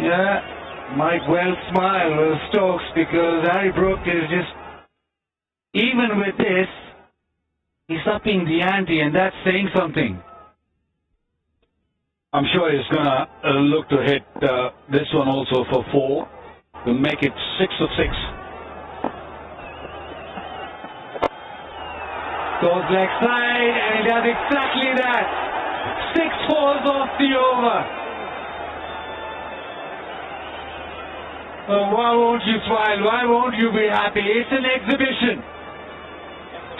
Yeah, might well smile with Stokes because Harry Brook is just, even with this, he's upping the ante, and that's saying something. I'm sure he's going to look to hit this one also for 4 to make it 6 of 6. Goes leg side, and he does exactly that. 6 falls off the over. Oh, why won't you smile? Why won't you be happy? It's an exhibition.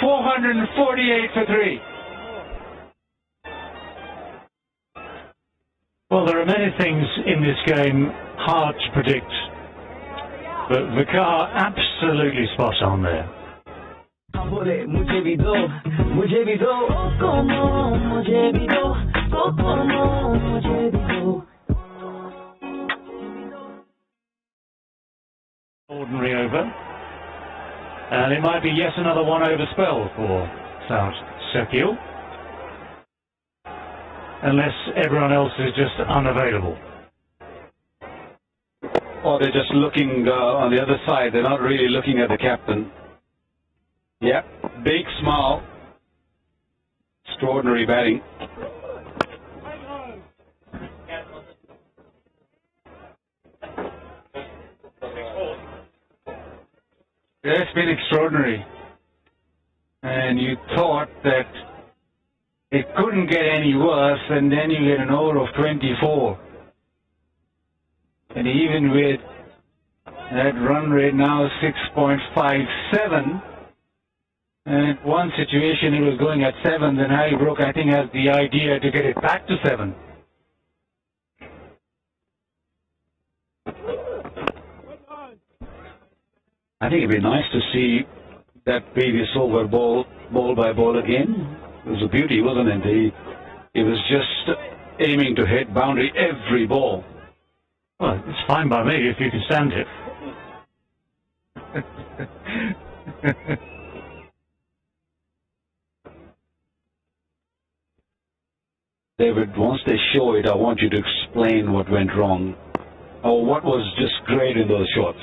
448 for 3. Well, there are many things in this game hard to predict, but Vikar absolutely spot on there. Ordinary over, and it might be yet another one-over spell for South Sekil, unless everyone else is just unavailable. Or they're just looking on the other side. They're not really looking at the captain. Yeah, big smile. Extraordinary batting. It's been extraordinary. And you thought that it couldn't get any worse, and then you get an over of 24. And even with that run rate now 6.57, and in one situation it was going at 7, then Harry Brook, I think, has the idea to get it back to 7. I think it'd be nice to see that previous over ball by ball again. It was a beauty, wasn't it? He was just aiming to hit boundary every ball. Well, it's fine by me if you can stand it. David, once they show it, I want you to explain what went wrong, or what was just great in those shots.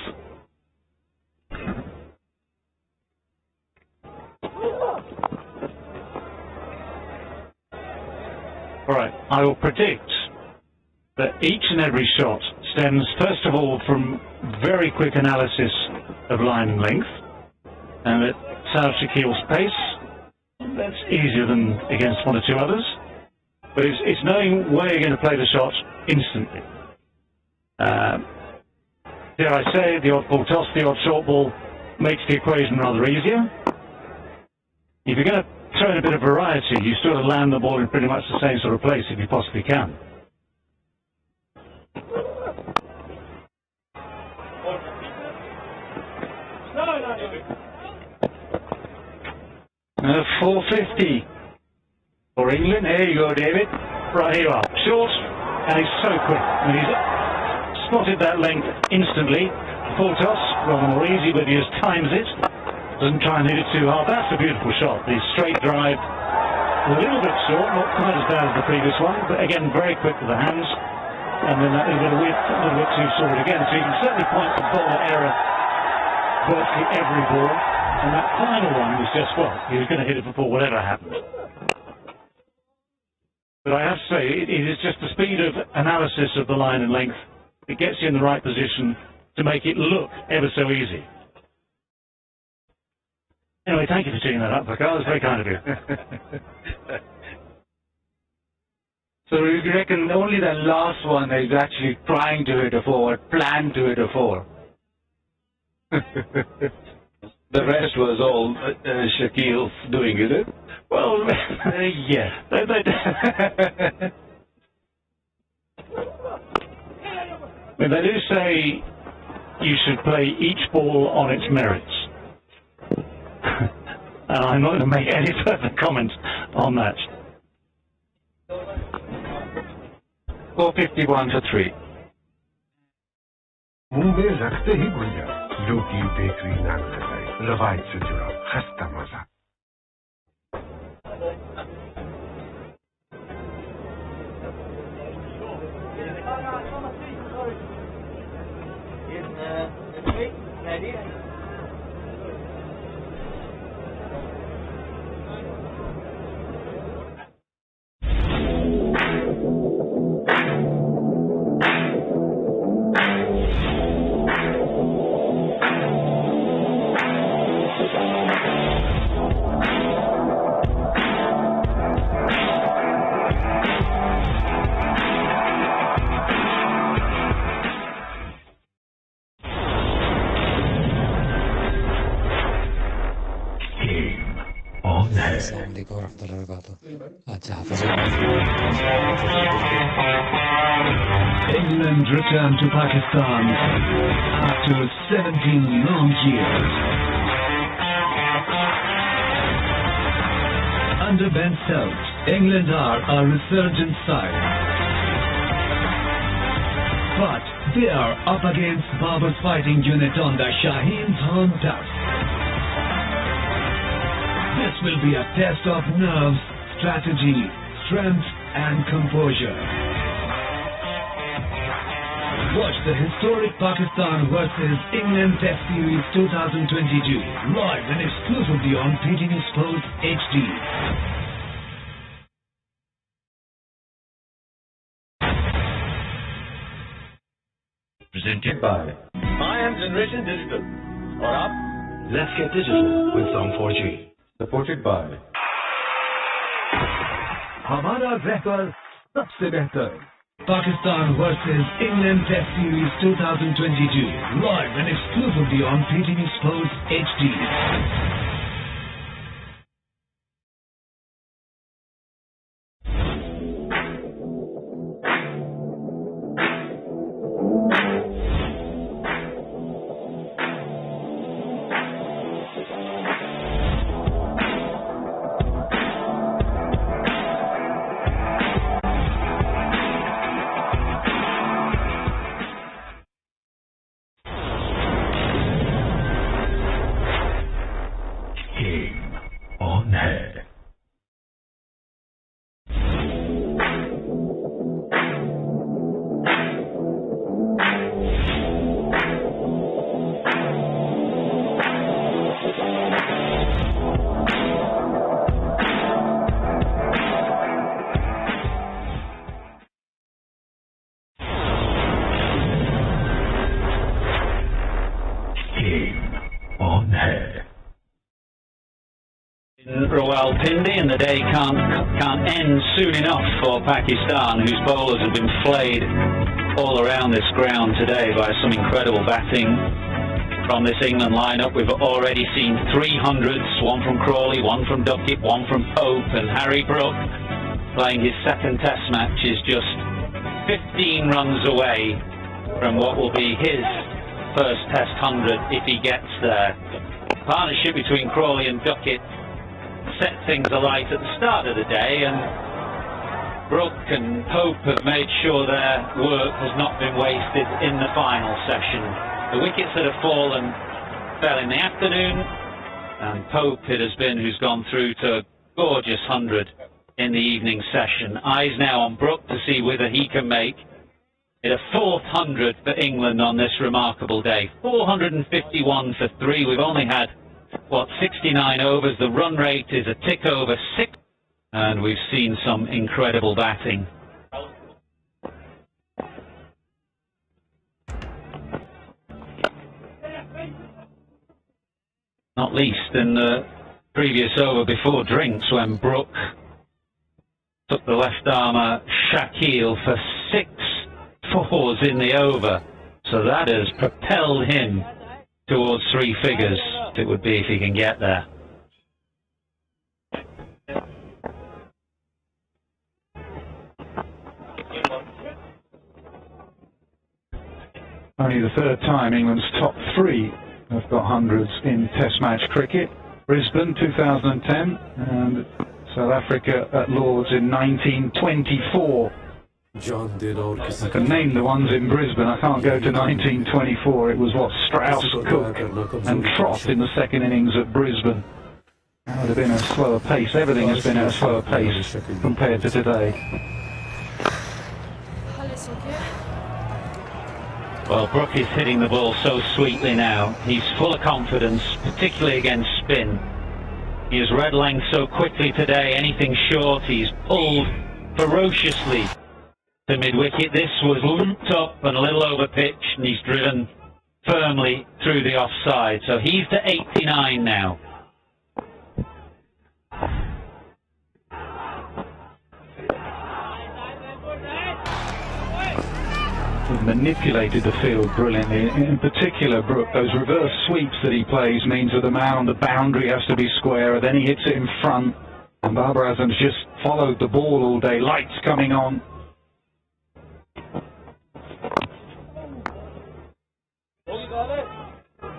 All right, I will predict that each and every shot stems, first of all, from very quick analysis of line and length, and at South Shakil's pace, that's easier than against one or two others, but it's knowing where you're going to play the shot instantly. Dare I say, the odd ball toss, the odd short ball makes the equation rather easier. If you're going to throw in a bit of variety, you still have to land the ball in pretty much the same sort of place if you possibly can. 450 for England. There you go, David. Right, here you are. Short, and he's so quick. And he's spotted that length instantly. Full toss, rather more easy, but he just times it. Doesn't try and hit it too hard. That's a beautiful shot. The straight drive, a little bit short, not quite as bad as the previous one, but again, very quick with the hands. And then that little bit of width, a little bit too short again. So you can certainly point to bowler error virtually every ball. And that final one was just, well, he was going to hit it before whatever happened. But I have to say, it is just the speed of analysis of the line and length. It gets you in the right position to make it look ever so easy. Anyway, thank you for teeing that up, Vikar. That's very kind of you. So you reckon only the last one is actually trying to hit a 4, planned to hit a 4? The rest was all Shakil's doing, is it? Well, yeah. But they do say you should play each ball on its merits. And I'm not going to make any further comment on that. 451 for 3. मुंह में रखते ही गुड़िया रोटी bakery नान कटाई रवायत से जुड़ा खस्ता मजा Assalamualaikum warahmatullahi wabarakatuh. अच्छा England returned to Pakistan after 17 long years. Under Ben Stokes, England are a resurgent side. But they are up against Babar's fighting unit on the Shaheen's home turf. This will be a test of nerves, strategy, strength and composure. Watch the historic Pakistan versus England Test Series 2022 live and exclusively on PTV Sports HD. Presented by Science Generation Digital. और आप? Let's get digital with Song 4G. Supported by हमारा रहबर सबसे बेहतर. Pakistan versus England Test Series 2022 live and exclusively on PTV Sports HD. Rawalpindi, and the day can't end soon enough for Pakistan, whose bowlers have been flayed all around this ground today by some incredible batting from this England lineup. We've already seen 300s, one from Crawley, one from Duckett, one from Pope, and Harry Brook, playing his second test match, is just 15 runs away from what will be his first test 100 if he gets there. Partnership between Crawley and Duckett set things alight at the start of the day, and Brook and Pope have made sure their work has not been wasted in the final session. The wickets that have fallen fell in the afternoon, and Pope it has been who's gone through to a gorgeous 100 in the evening session. Eyes now on Brook to see whether he can make it a fourth 100 for England on this remarkable day. 451 for 3. We've only had 69 overs. The run rate is a tick over 6, and we've seen some incredible batting. Not least in the previous over before drinks, when Brook took the left armer Shakil for 6 fours in the over, so that has propelled him towards 3 figures. It would be if he can get there. Only the third time England's top 3 have got hundreds in Test match cricket. Brisbane 2010 and South Africa at Lords in 1924. I can name the ones in Brisbane. I can't go to 1924. It was what, Strauss, Cook and Trott in the second innings at Brisbane. That would have been a slower pace. Everything has been at a slower pace compared to today. Well, Brook is hitting the ball so sweetly now. He's full of confidence, particularly against spin. He has read length so quickly today, anything short he's pulled ferociously to mid-wicket. This was looped up and a little over pitch, and he's driven firmly through the offside. So he's to 89 now. Manipulated the field brilliantly. In particular, Brook, those reverse sweeps that he plays means that the man on the boundary has to be square, then he hits it in front, and Babar Azam's just followed the ball all day. Lights coming on.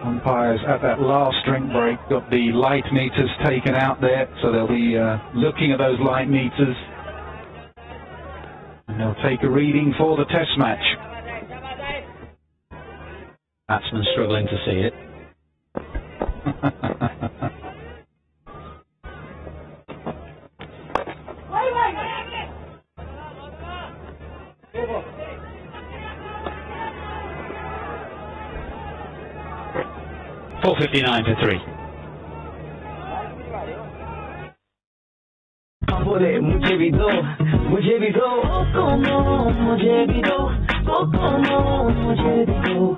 Umpires at that last drink break got the light meters taken out there, so they'll be looking at those light meters, and they'll take a reading for the test match. Batsman struggling to see it. .459 for 3. मुझे भी दो, मुझे भी दो, मुझे भी दो, मुझे भी दो.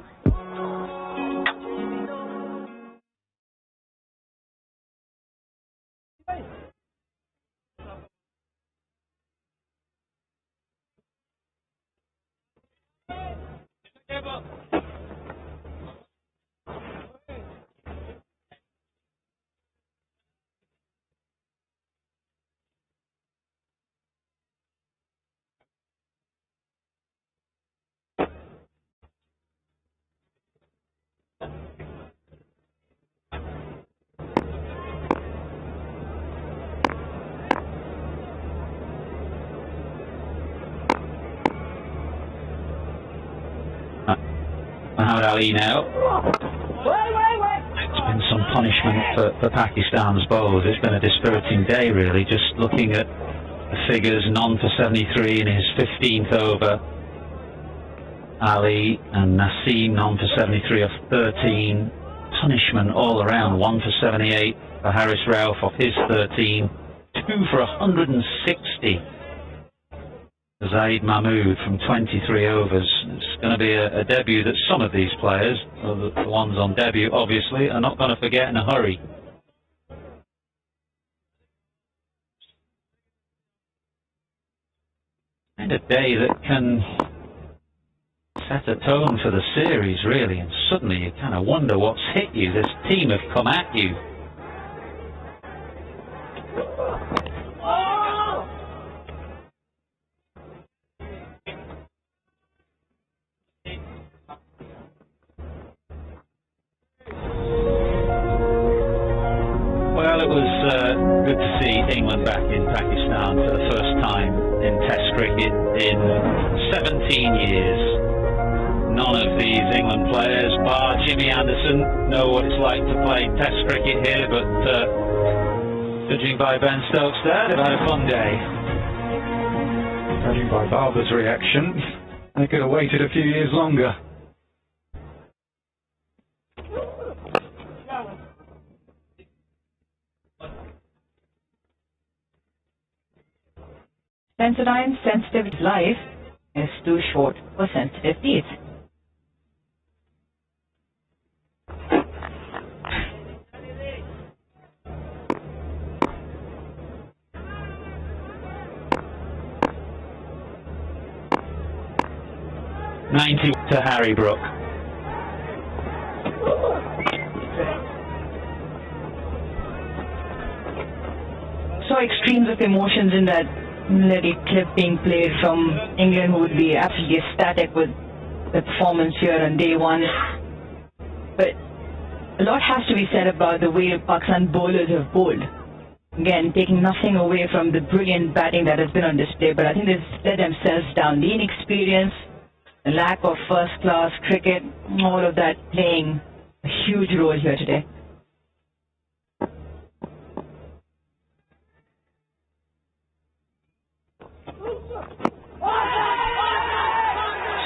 Muhammad Ali now. It's been some punishment for Pakistan's bowlers. It's been a dispiriting day, really. Just looking at the figures, none for 73 in his 15th over. Ali and Naseem, none for 73 off 13. Punishment all around, 1 for 78 for Haris Rauf off his 13. 2 for 160. Zaid Mahmood from 23 overs. It's going to be a debut that some of these players, the ones on debut obviously, are not going to forget in a hurry. And a day that can set a tone for the series, really, and suddenly you kind of wonder what's hit you. This team have come at you. Well, it was good to see England back in Pakistan for the first time in Test cricket in 17 years. None of these England players, bar Jimmy Anderson, know what it's like to play Test cricket here, but judging by Ben Stokes there, they've had a fun day. Judging by Barber's reaction, they could have waited a few years longer. Sensodyne's sensitive life is too short for sensitive teeth. .90 to Harry Brook. So extremes of emotions in that little clip being played from England, who would be absolutely ecstatic with the performance here on day one. But a lot has to be said about the way Pakistan bowlers have bowled. Again, taking nothing away from the brilliant batting that has been on display, but I think they've let themselves down. The inexperience, the lack of first-class cricket, all of that playing a huge role here today.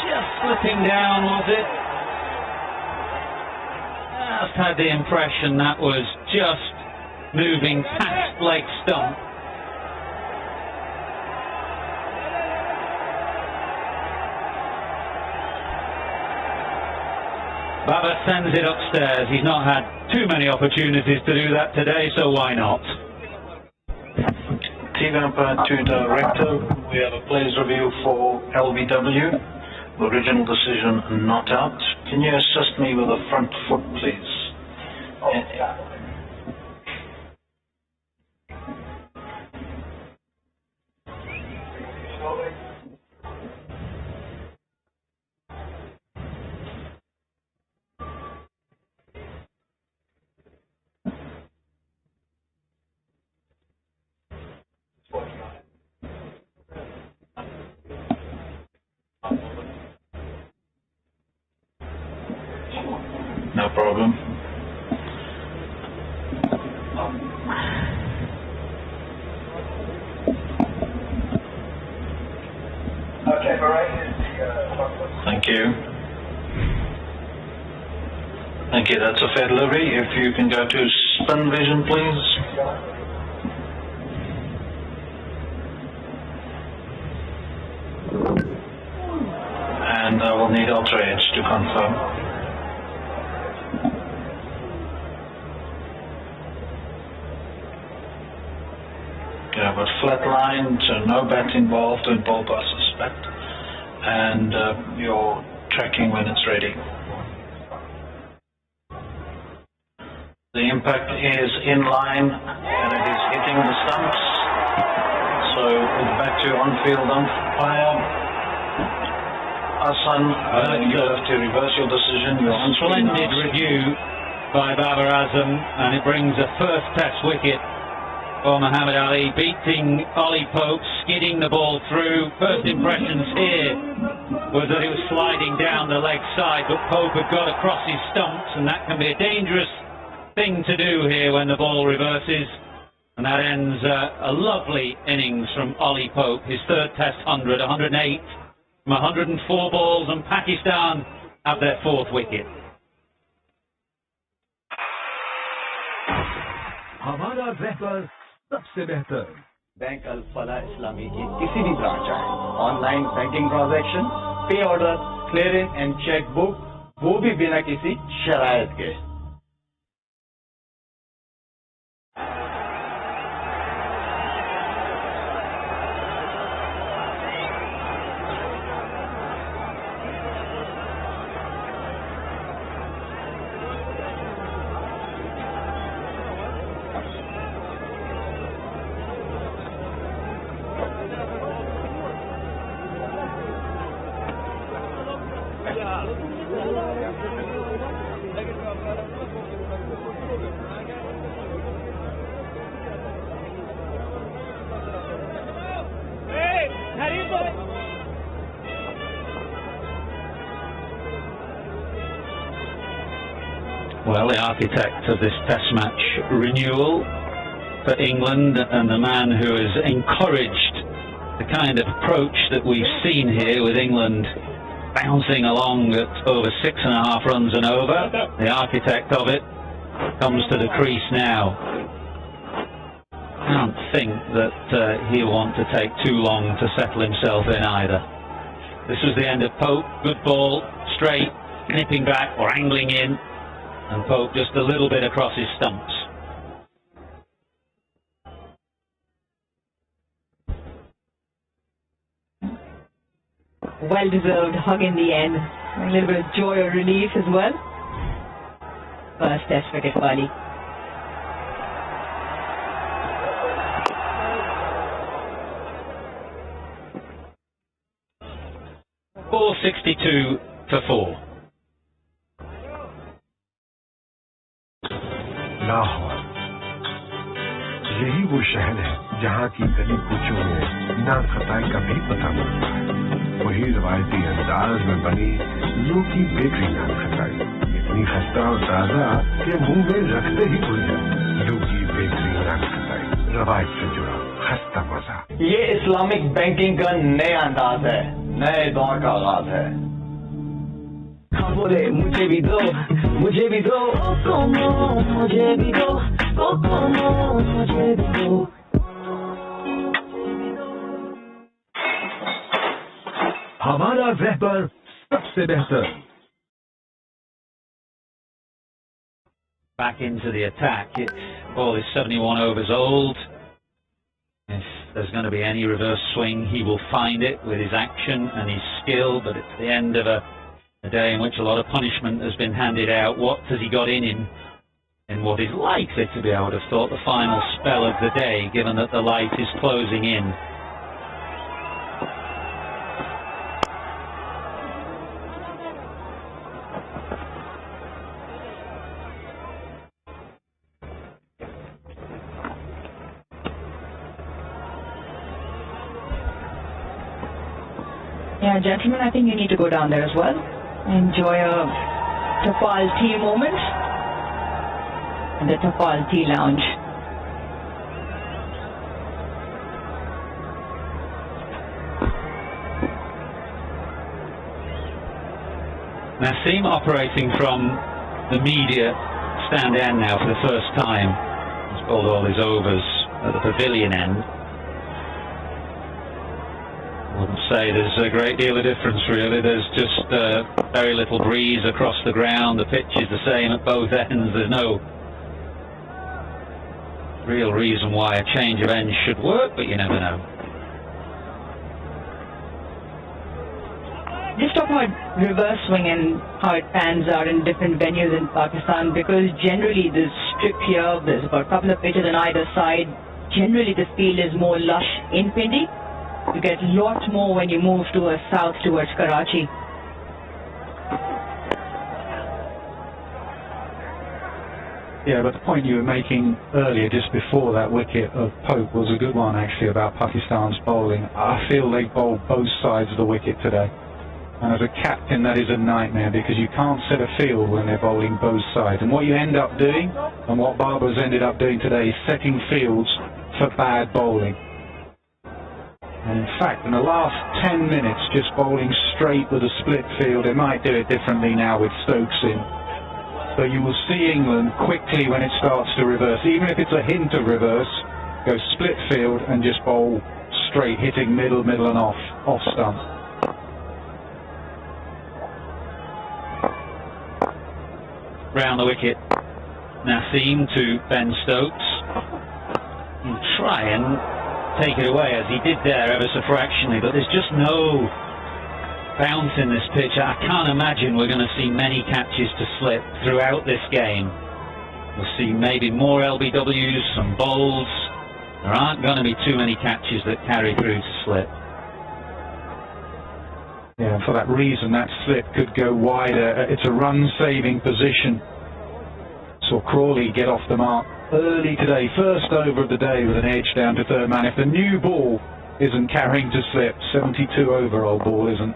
Just slipping down, was it? had the impression that was just moving past leg stump. Baba sends it upstairs. He's not had too many opportunities to do that today, so why not? TV umpire to director. We have a plays review for LBW. The original decision not out. Can you assist me with the front foot, please? No problem. Okay, all right. Thank you. Thank you. That's a fair delivery. If you can go to spin vision, please. And I will need ultra edge to confirm. Yeah, but flat line, so no bat involved in ball pass suspect, and your tracking when it's ready. The impact is in line and it is hitting the stumps. So back to on-field umpire. Hassan, you have to reverse your decision. You're on Splendid review by Babar Azam, and it brings a first test wicket for Muhammad Ali, beating Ollie Pope, skidding the ball through. First impressions here was that it was sliding down the leg side, but Pope had got across his stumps, and that can be a dangerous thing to do here when the ball reverses. And that ends a lovely innings from Ollie Pope, his third test 100, 108 from 104 balls, and Pakistan have their fourth wicket. हमारा रहबर सबसे बेहतर bank अल फला इस्लामी की किसी भी branch आए, online banking transaction, पे order, clearing and cheque book, वो भी बिना किसी शरायत के। Well, the architect of this test match renewal for England, and the man who has encouraged the kind of approach that we've seen here with England bouncing along at over 6.5 runs and over, the architect of it comes to the crease now. I don't think that he'll want to take too long to settle himself in either. This was the end of Pope. Good ball, straight, nipping back or angling in, and Pope just a little bit across his stumps. Well-deserved hug in the end. A little bit of joy or relief as well. First test wicket for Ali. .462 for 4. Lahore, यही वो शहर है जहाँ की गली कूचों में नाम खताई का भी पता मिलता है। वही रवायती अंदाज में बनी लोकी बेकरी नाम खताई, इतनी खस्ता और ताज़ा कि मुंह में रखते ही भूल जाए। लोकी बेकरी नाम खताई, रवायत से जुड़ा खस्ता मजा। ये इस्लामिक बैंकिंग का नया अंदाज है, नए दौर का आगाज है। बोले मुझे भी दो, मुझे भी दो, कोकोमो मुझे भी दो, कोकोमो मुझे भी दो. हमारा रहबर सबसे बेहतर. Back into the attack. Ball is 71 overs old. If there's going to be any reverse swing, he will find it with his action and his skill, but it's the end of a day in which a lot of punishment has been handed out. What has he got in what is likely to be, I would have thought, the final spell of the day, given that the light is closing in? Yeah, gentlemen, I think you need to go down there as well. Enjoy a Tapal tea moment in the Tapal tea lounge. Nassim operating from the media stand end now for the first time. He's bowled all his overs at the pavilion end. I wouldn't say there's a great deal of difference really. There's just very little breeze across the ground. The pitch is the same at both ends. There's no real reason why a change of ends should work, but you never know. Just talk about reverse swing and how it pans out in different venues in Pakistan, because generally the strip here, there's about a couple of pitches on either side. Generally the field is more lush in Pindi. You get a lot more when you move to a south towards Karachi. Yeah, but the point you were making earlier, just before that wicket of Pope, was a good one actually about Pakistan's bowling. I feel they bowled both sides of the wicket today. And as a captain, that is a nightmare, because you can't set a field when they're bowling both sides. And what you end up doing, and what Babar's ended up doing today, is setting fields for bad bowling. And in fact, in the last 10 minutes, just bowling straight with a split field, they might do it differently now with Stokes in. But you will see England quickly when it starts to reverse. Even if it's a hint of reverse, go split field and just bowl straight, hitting middle and off stump. Round the wicket, Nassim to Ben Stokes. He'll try and take it away, as he did there ever so fractionally, but there's just no bounce in this pitch. I can't imagine we're going to see many catches to slip throughout this game. We'll see maybe more LBWs, some bowls. There aren't going to be too many catches that carry through to slip. Yeah, for that reason, that slip could go wider. It's a run-saving position. Saw Crawley get off the mark early today, first over of the day with an edge down to third man. If the new ball isn't carrying to slip, 72 over old ball isn't.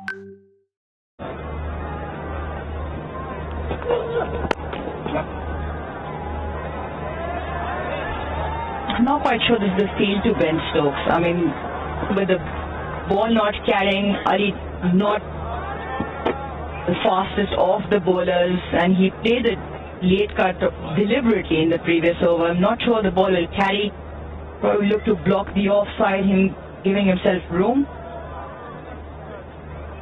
I'm not quite sure this is the field to Ben Stokes. I mean, with the ball not carrying, Ali not the fastest of the bowlers, and he played the late cut deliberately in the previous over. I'm not sure the ball will carry. Probably look to block the offside, him giving himself room.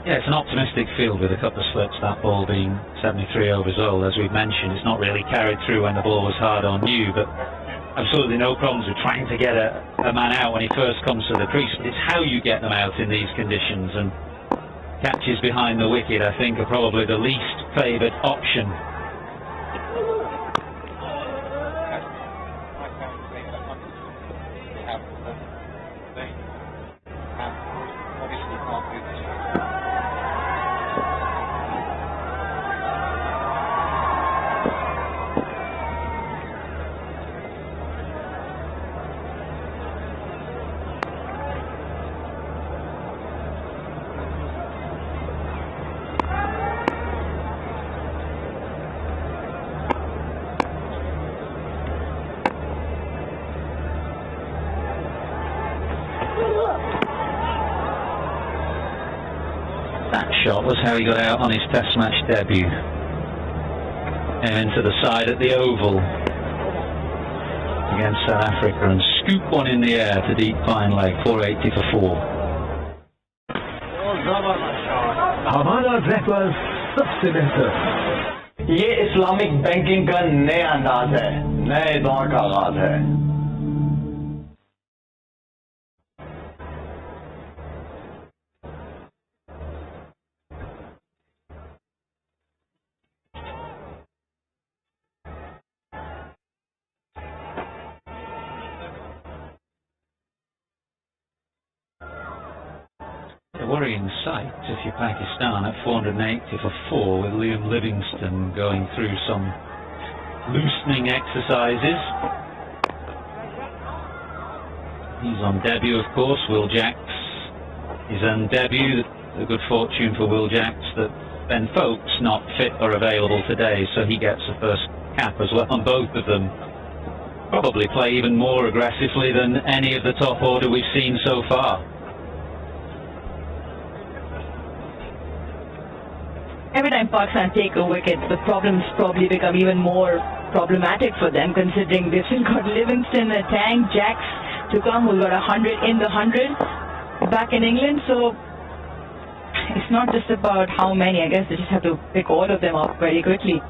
Yeah, it's an optimistic field with a couple of slips, that ball being 73 overs old. As we've mentioned, it's not really carried through when the ball was hard on you, but absolutely no problems with trying to get a man out when he first comes to the crease. But it's how you get them out in these conditions, and catches behind the wicket, I think, are probably the least favoured option. That shot was how he got out on his Test match debut. And to the side at the Oval against South Africa, and scoop one in the air to deep fine leg, 480 for 4. हमारा रहबर सबसे बेहतर। ये Islamic banking का नया अंदाज है, नए दौर का आगाज है। Worrying sight if you're Pakistan at 480 for 4, with Liam Livingstone going through some loosening exercises. He's on debut, of course. Will Jacks is on debut. The good fortune for Will Jacks that Ben Foakes not fit or available today, so he gets the first cap as well on both of them. Probably play even more aggressively than any of the top order we've seen so far. Every time Pakistan take a wicket, the problems probably become even more problematic for them, considering they've still got Livingstone, Tang, Jacks to come, who got 100 in the 100 back in England. So it's not just about how many. I guess they just have to pick all of them up very quickly.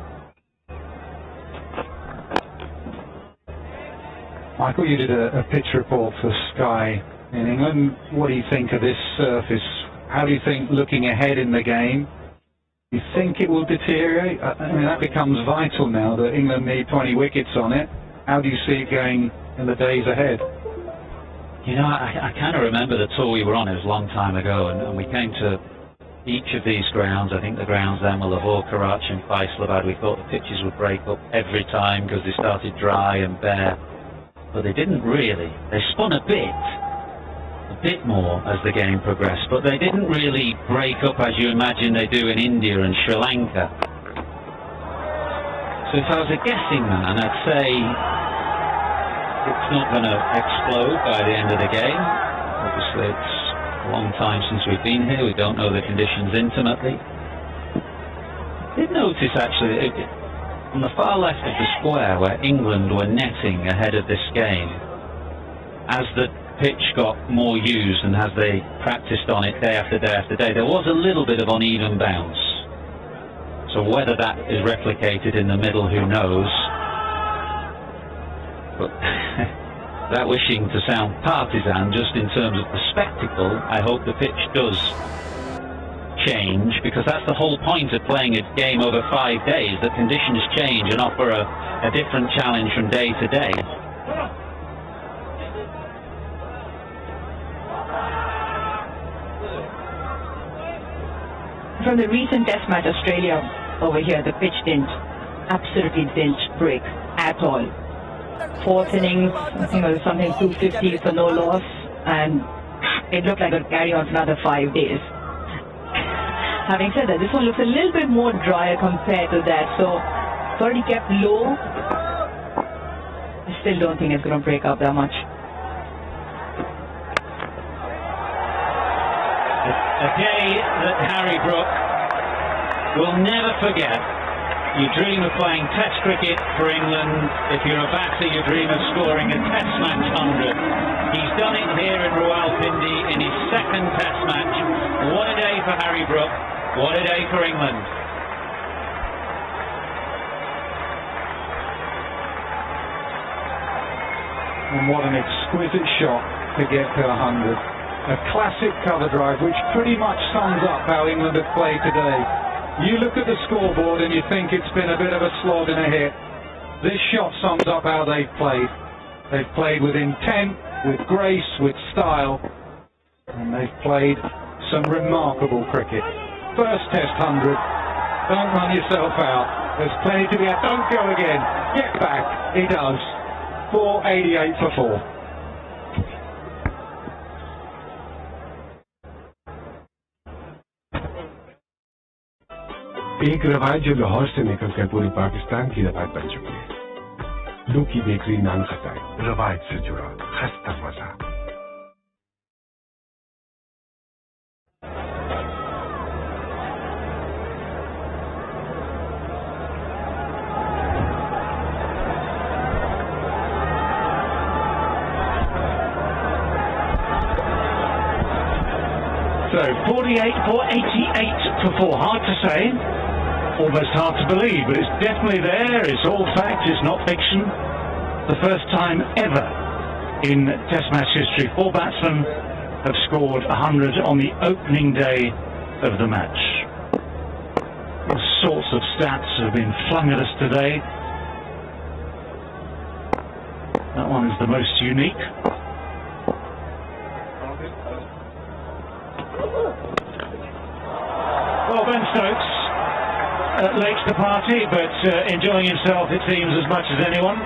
Michael, you did a pitch report for Sky in England. What do you think of this surface? How do you think, looking ahead in the game, you think it will deteriorate? I mean, that becomes vital now that England need 20 wickets on it. How do you see it going in the days ahead? You know, I kind of remember the tour we were on. It was a long time ago, and we came to each of these grounds. I think the grounds then were Lahore, Karachi and Faisalabad. We thought the pitches would break up every time because they started dry and bare, but they didn't really. They spun a bit more as the game progressed, but they didn't really break up as you imagine they do in India and Sri Lanka. So if I was a guessing man, I'd say it's not going to explode by the end of the game. Obviously it's a long time since we've been here, we don't know the conditions intimately. I did notice actually, on the far left of the square where England were netting ahead of this game, as the pitch got more used and as they practiced on it day after day after day, there was a little bit of uneven bounce. So whether that is replicated in the middle, who knows? But without wishing to sound partisan, just in terms of the spectacle, I hope the pitch does change, because that's the whole point of playing a game over 5 days, that conditions change and offer a different challenge from day to day. From the recent Test match, Australia over here, the pitch absolutely didn't break at all. Fourth innings, I think it was something 250 for no loss, and it looked like it would carry on for another 5 days. Having said that, this one looks a little bit more drier compared to that. So 30 kept low. I still don't think it's going to break up that much. A day that Harry Brook will never forget. You dream of playing Test cricket for England. If you're a batter, you dream of scoring a Test match 100. He's done it here in Rawalpindi in his second Test match. What a day for Harry Brook. What a day for England. And what an exquisite shot to get to 100. A classic cover drive, which pretty much sums up how England have played today. You look at the scoreboard and you think it's been a bit of a slog and a hit. This shot sums up how they've played. They've played with intent, with grace, with style, and they've played some remarkable cricket. First Test 100. Don't run yourself out. There's plenty to be had. Don't go again. Get back. He does. 488 for 4. एक रवायत जो लाहौर से निकलकर पूरे पाकिस्तान की रवायत बन चुकी है। लू की बेकरी नान खताए, रवायत से जुड़ा खस्ता मजा। So 48 for 88 for 4. Hard to say. Almost hard to believe, but it's definitely there. It's all fact, it's not fiction. The first time ever in Test match history 4 batsmen have scored 100 on the opening day of the match. All sorts of stats have been flung at us today. That one is the most unique. Well, Ben Stokes late to the party, but enjoying himself, it seems, as much as anyone.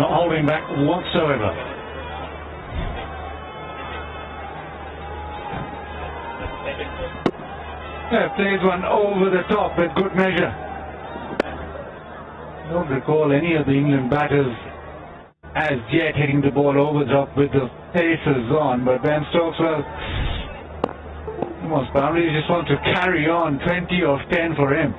Not holding back whatsoever. Yeah, plays one over the top with good measure. I don't recall any of the England batters as yet hitting the ball over the top with the paces on, but Ben Stokes, well, almost boundaries, just want to carry on. 20 of 10 for him.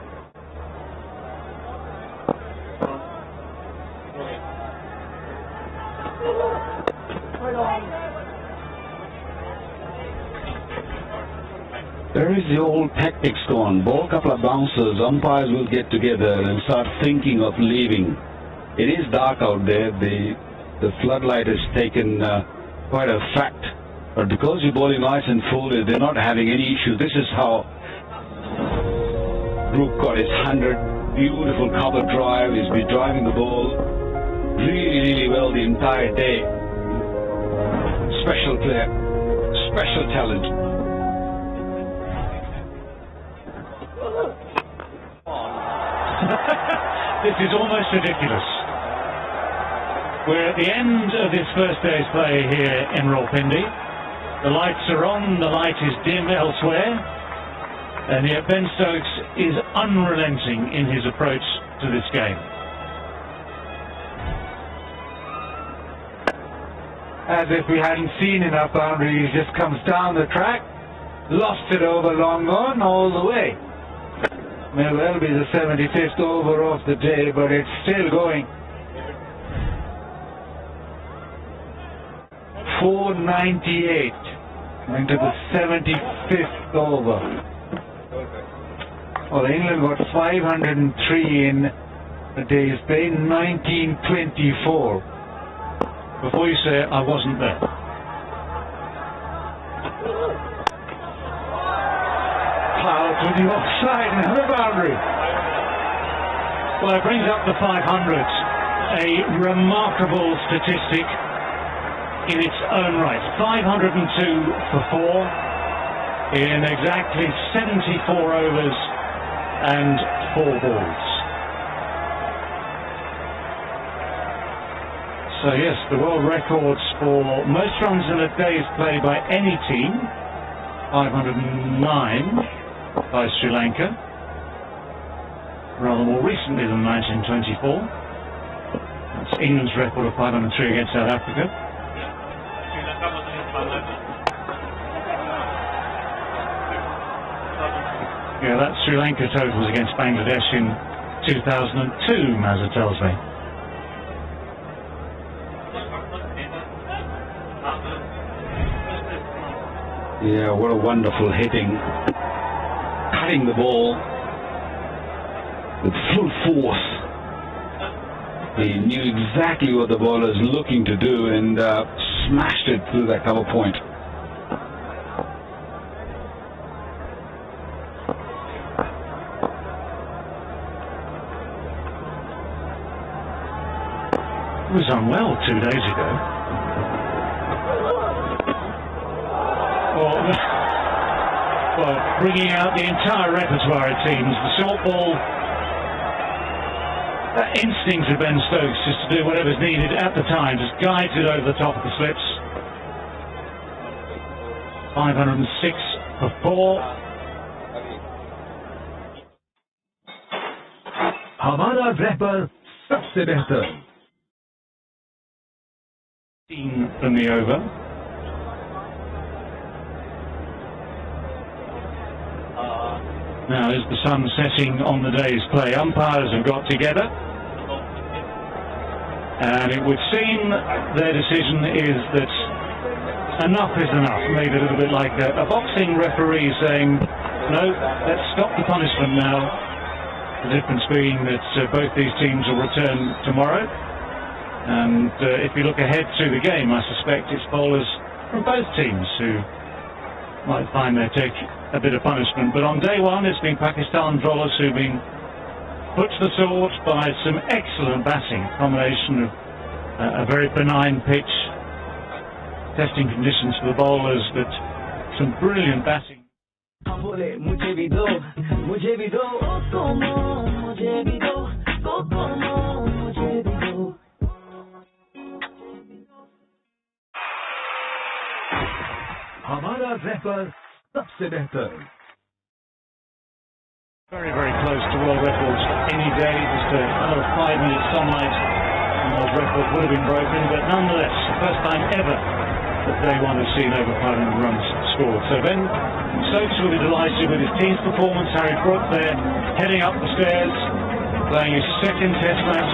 There is the old tactics gone. Ball couple of bouncers, umpires will get together and start thinking of leaving. It is dark out there. The floodlight has taken quite a fact. But because you're bowling nice and full, they're not having any issue. This is how Brook got his 100. Beautiful cover drive. He's been driving the ball really, really well the entire day. Special player. Special talent. This is almost ridiculous. We're at the end of this first day's play here in Rawalpindi. The lights are on, the light is dim elsewhere, and yet Ben Stokes is unrelenting in his approach to this game. As if we hadn't seen enough boundaries, just comes down the track, lost it over long on all the way. May well be the 75th over of the day, but it's still going. 498 into the 75th over. Well, England got 503 in a day's play, 1924. Before you say it, I wasn't there. Foul to the offside, another boundary. Well, it brings up the 500, a remarkable statistic in its own right. 502 for 4 in exactly 74 overs and 4 balls. So yes, the world records for most runs in a day's play by any team 509 by Sri Lanka, rather more recently than 1924. That's England's record of 503 against South Africa. Yeah, that's Sri Lanka totals against Bangladesh in 2002, Mazza tells me. Yeah, what a wonderful hitting. Cutting the ball with full force. He knew exactly what the bowler was looking to do and smashed it through that cover point. He was unwell 2 days ago. Well, bringing out the entire repertoire it seems. The short ball, that instinct of Ben Stokes just to do whatever's needed at the time, just guides it over the top of the slips. 506 for 4. हमारा रहबर सबसे बेहतर. From the over. Now is the sun setting on the day's play. Umpires have got together, and it would seem their decision is that enough is enough. Maybe a little bit like a boxing referee saying, no, let's stop the punishment now. The difference being that both these teams will return tomorrow. And if you look ahead to the game, I suspect it's bowlers from both teams who might find they take a bit of punishment. But on day one, it's been Pakistan bowlers who've been put to the sword by some excellent batting. A combination of a very benign pitch, testing conditions for the bowlers, but some brilliant batting. हमारा रहबर सबसे बेहतर. Very, very close to world records any day. Just another 5 minutes sunlight and those records would have been broken, but nonetheless, first time ever that day one has seen over 500 runs scored. So Ben Stokes will be delighted with his team's performance. Harry Brook there heading up the stairs, playing his second test match,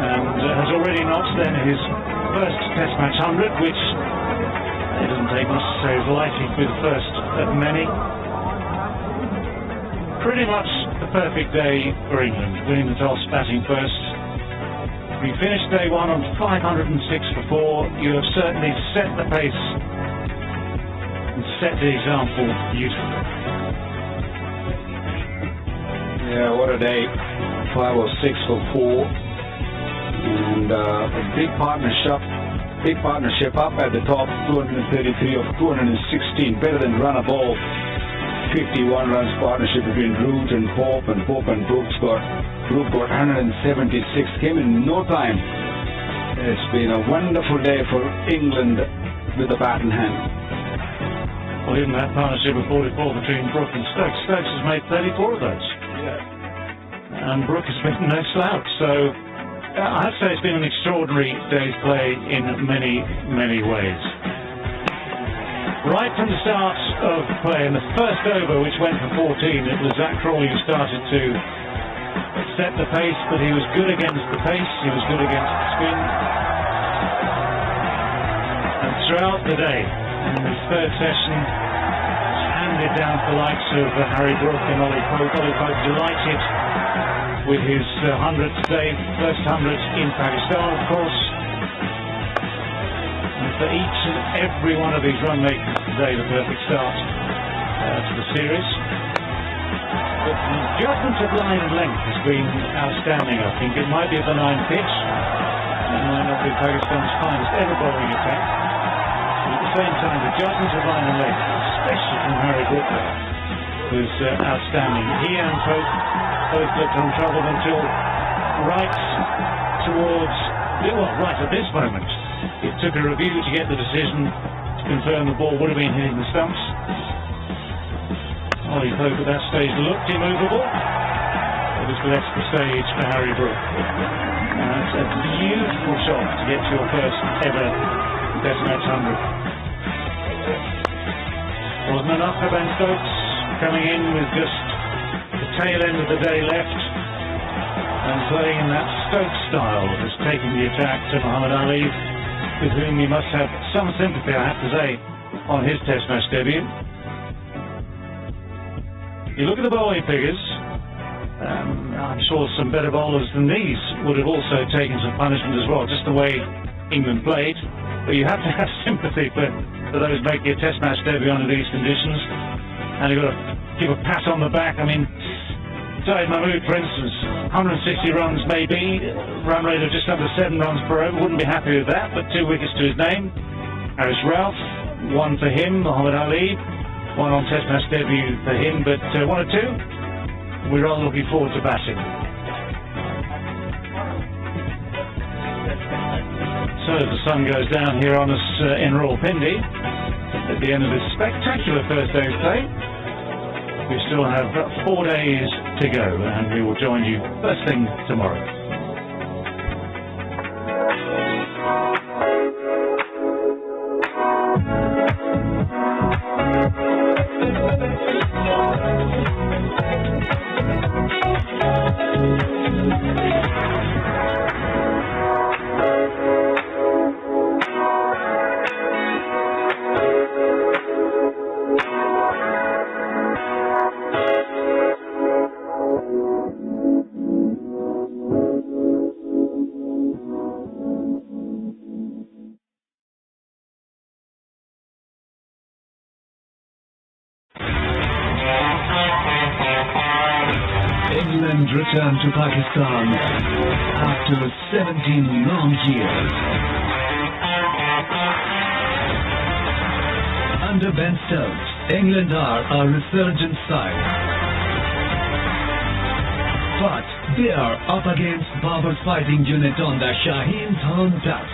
and has already notched then his first test match 100, which it doesn't take much to say is likely to be the first of many. Pretty much the perfect day for England, winning the toss, batting first. We finished day one on 506 for 4. You have certainly set the pace and set the example beautifully. Yeah, what a day. 506 for 4. And a big partnership up at the top, 233 of 216, better than run a ball. 51 runs partnership between Root and Pope and Brooks got 176, came in no time. It's been a wonderful day for England with the bat in hand. Well, even that partnership of 44 between Brook and Stokes. Stokes has made 34 of those. Yeah. And Brook has been no slouch, so I have to say it's been an extraordinary day's play in many, many ways. Right from the start of play, in the first over, which went for 14, it was Zach Crawley who started to set the pace, but he was good against the pace, he was good against the spin. And throughout the day, in this third session, handed down to the likes of Harry Brook and Ollie Pope. Ollie Pope delighted with his 100th save, first 100 in Pakistan, of course. And for each and every one of these run makers today, the perfect start to the series. But the judgment of line and length has been outstanding, I think. It might be a benign pitch, it might not be Pakistan's finest ever bowling attack. But at the same time, the judgment of line and length, especially from Harry Brook, was outstanding. He and Pope both looked untroubled until right towards, well, right at this moment. It took a review to get the decision to confirm the ball would have been hitting the stumps. Ollie Pope at that stage looked immovable. It was less the stage for Harry Brook. That's a beautiful shot to get to your first ever Test match 100. Wasn't enough for Ben Stokes, coming in with just the tail end of the day left and playing in that Stokes style, just taking the attack to Muhammad Ali, with whom he must have some sympathy, I have to say, on his Test match debut. You look at the bowling figures, I'm sure some better bowlers than these would have also taken some punishment as well, just the way England played. But you have to have sympathy for those making a Test match debut under these conditions. And you've got to give a pat on the back. I mean, Saeed Mahmood, for instance, 160 runs maybe, run rate of just under 7 runs per over, wouldn't be happy with that, but 2 wickets to his name. Haris Ralph, 1 for him. Muhammad Ali, 1 on Test match debut for him, but 1 or 2. We're all looking forward to batting. So the sun goes down here on us in Rawalpindi at the end of this spectacular first day of play. We still have 4 days to go, and we will join you first thing tomorrow. England returned to Pakistan after 17 long years. Under Ben Stokes, England are a resurgent side. But they are up against Babar's fighting unit on the Shaheen's home turf.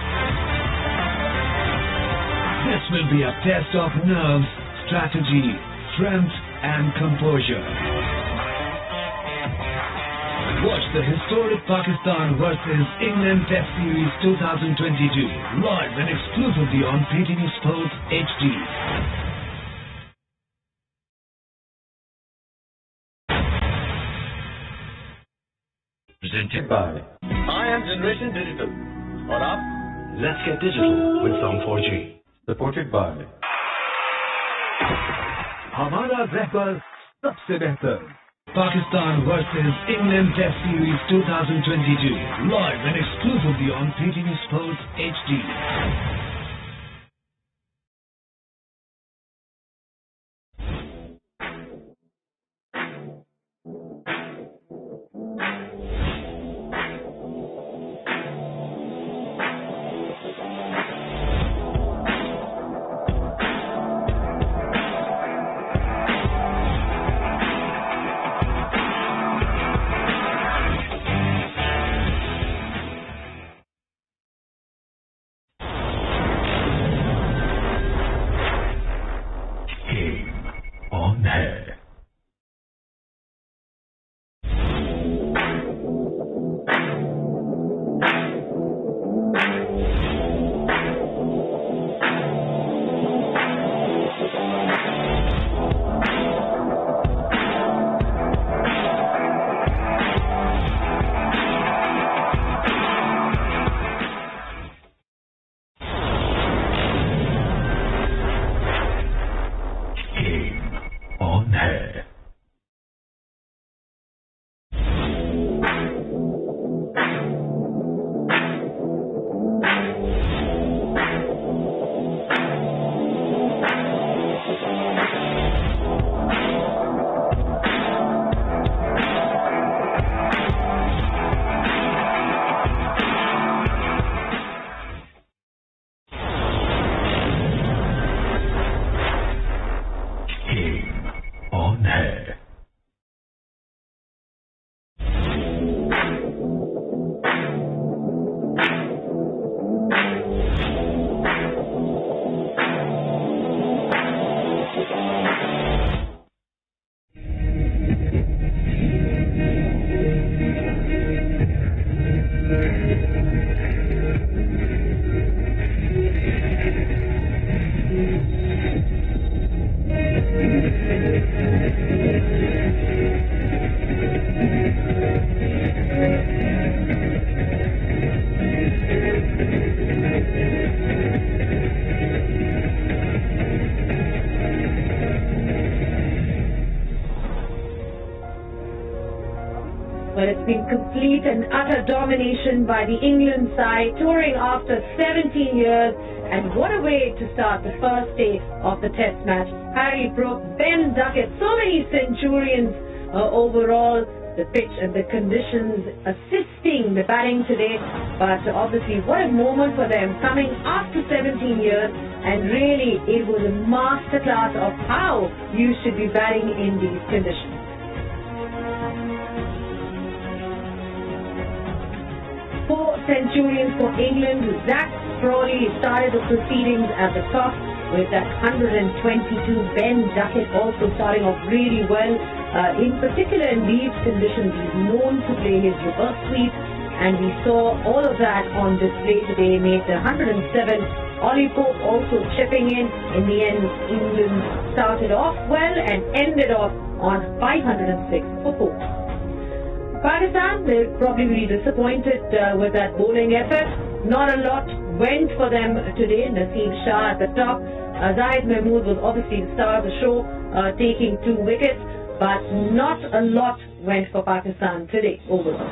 This will be a test of nerves, strategy, strength and composure. Watch the historic Pakistan versus England Test Series 2022 live and exclusively on PTV Sports HD. Presented by I am Generation Digital. और आप? Let's get digital with Song 4G. Supported by हमारा रहबर सबसे बेहतर Pakistan versus England Test Series 2022 live and exclusively on PTV Sports HD. But it's been complete and utter domination by the England side, touring after 17 years. And what a way to start the first day of the Test match. Harry Brook, Ben Duckett, so many centurions overall. The pitch and the conditions assisting the batting today. But obviously, what a moment for them coming after 17 years. And really, it was a masterclass of how you should be batting in these conditions. Four centurions for England. Zach Crawley started the proceedings at the top with that 122. Ben Duckett also starting off really well. In particular in these conditions, he's known to play his reverse sweep, and we saw all of that on display today. Made the 107. Ollie Pope also chipping in. In the end, England started off well and ended off on 506 for Pope. Pakistan, they'll probably be disappointed with that bowling effort. Not a lot went for them today. Naseem Shah at the top. Zahid Mahmood was obviously the star of the show, taking 2 wickets, but not a lot went for Pakistan today overall.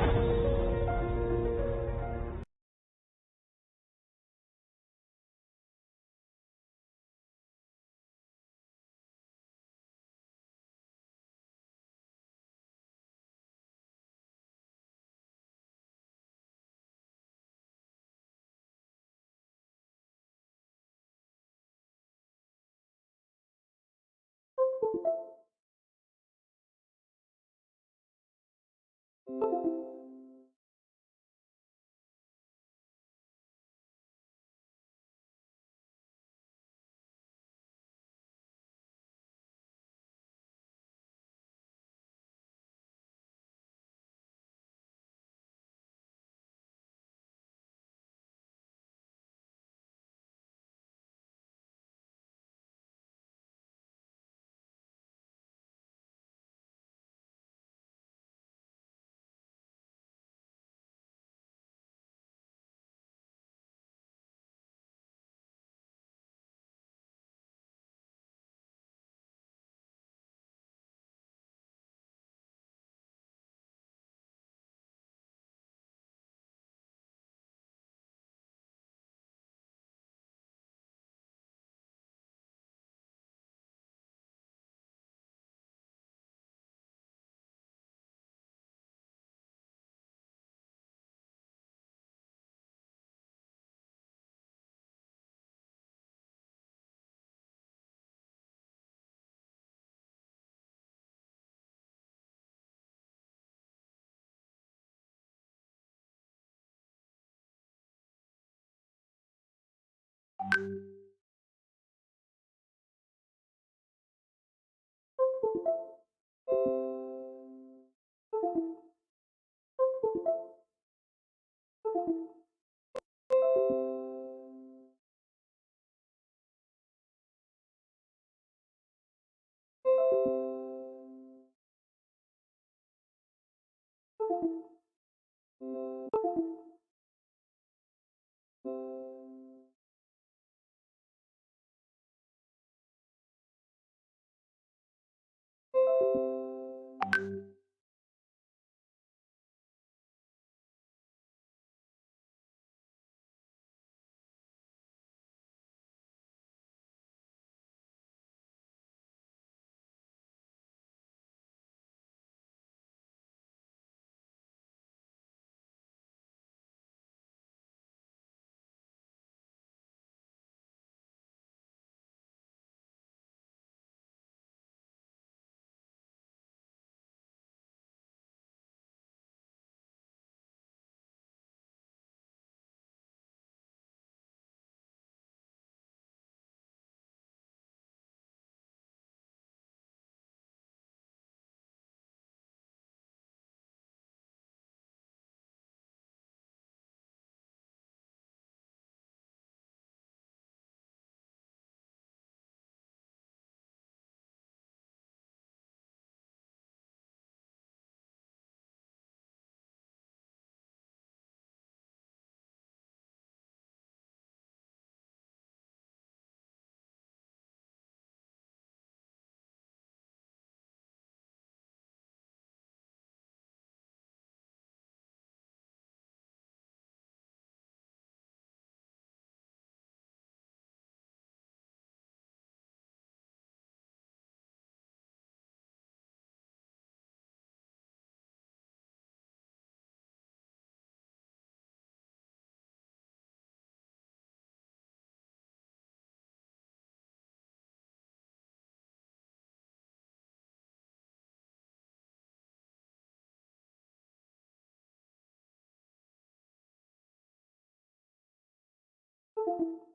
you.